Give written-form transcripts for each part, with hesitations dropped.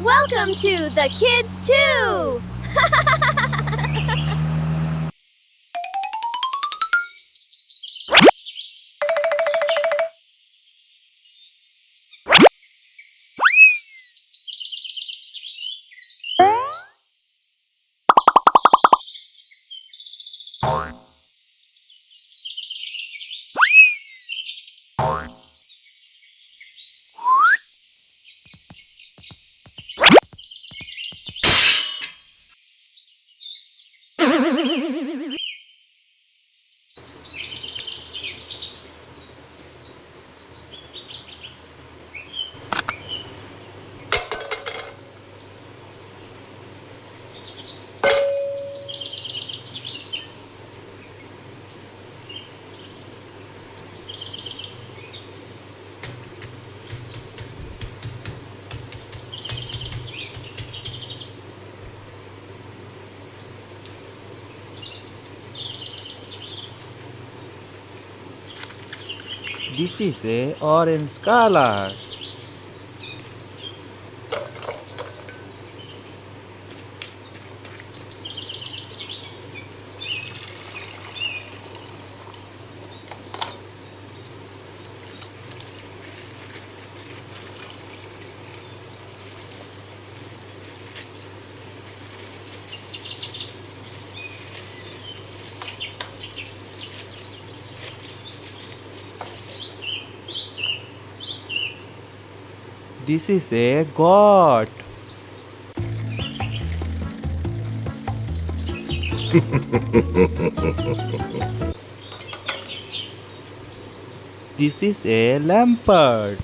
Welcome to the Kids Too! This is a orange color. This is a goat. This is a leopard.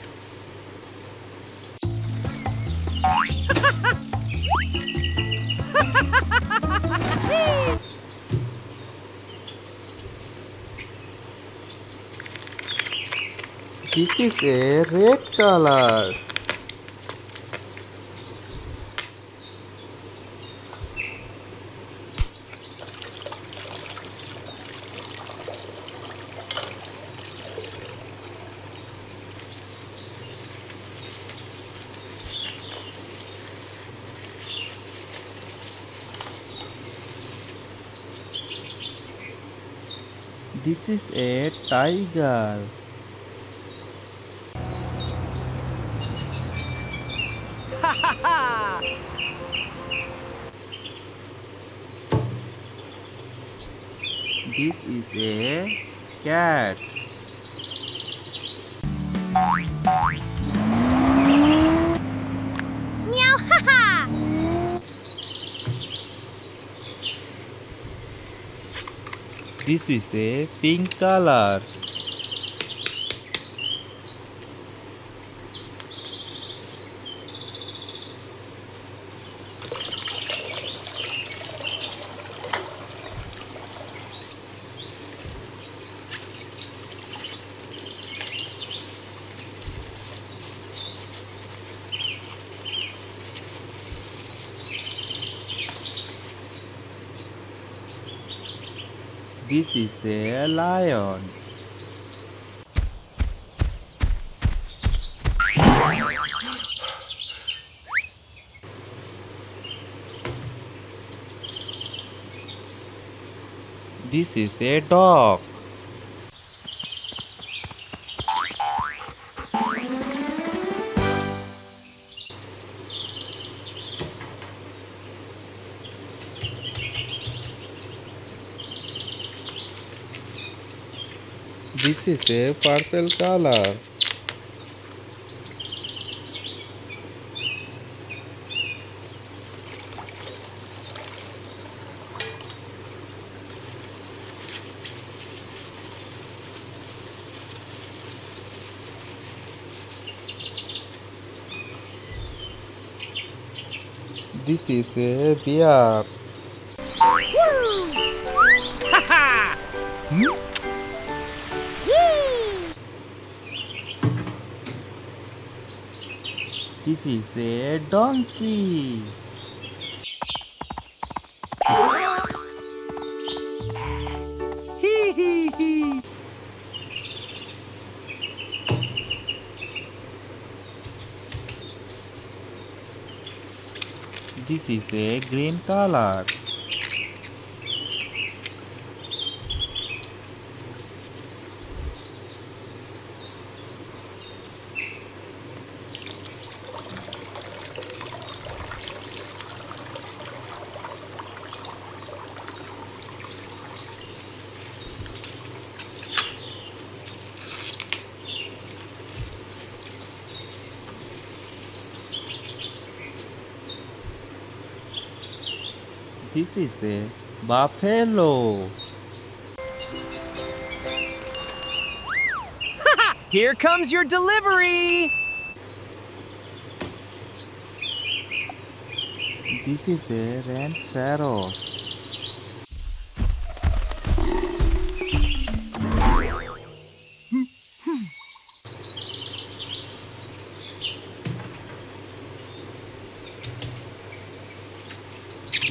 This is a red color. This is a tiger. This is a cat. Meow haha! This is a pink color. This is a lion. This is a dog. This is a purple color. This is a bear. This is a donkey. Hee hee hee. This is a green color. This is a buffalo. Here comes your delivery! This is a rhinoceros.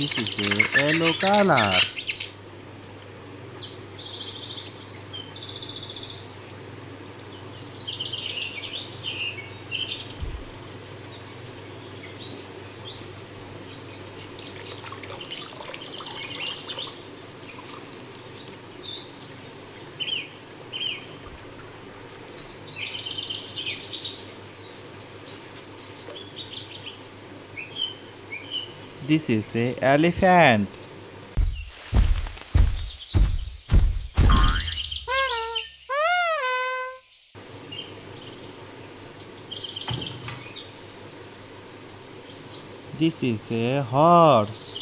This is a yellow color. This is a elephant. This is a horse.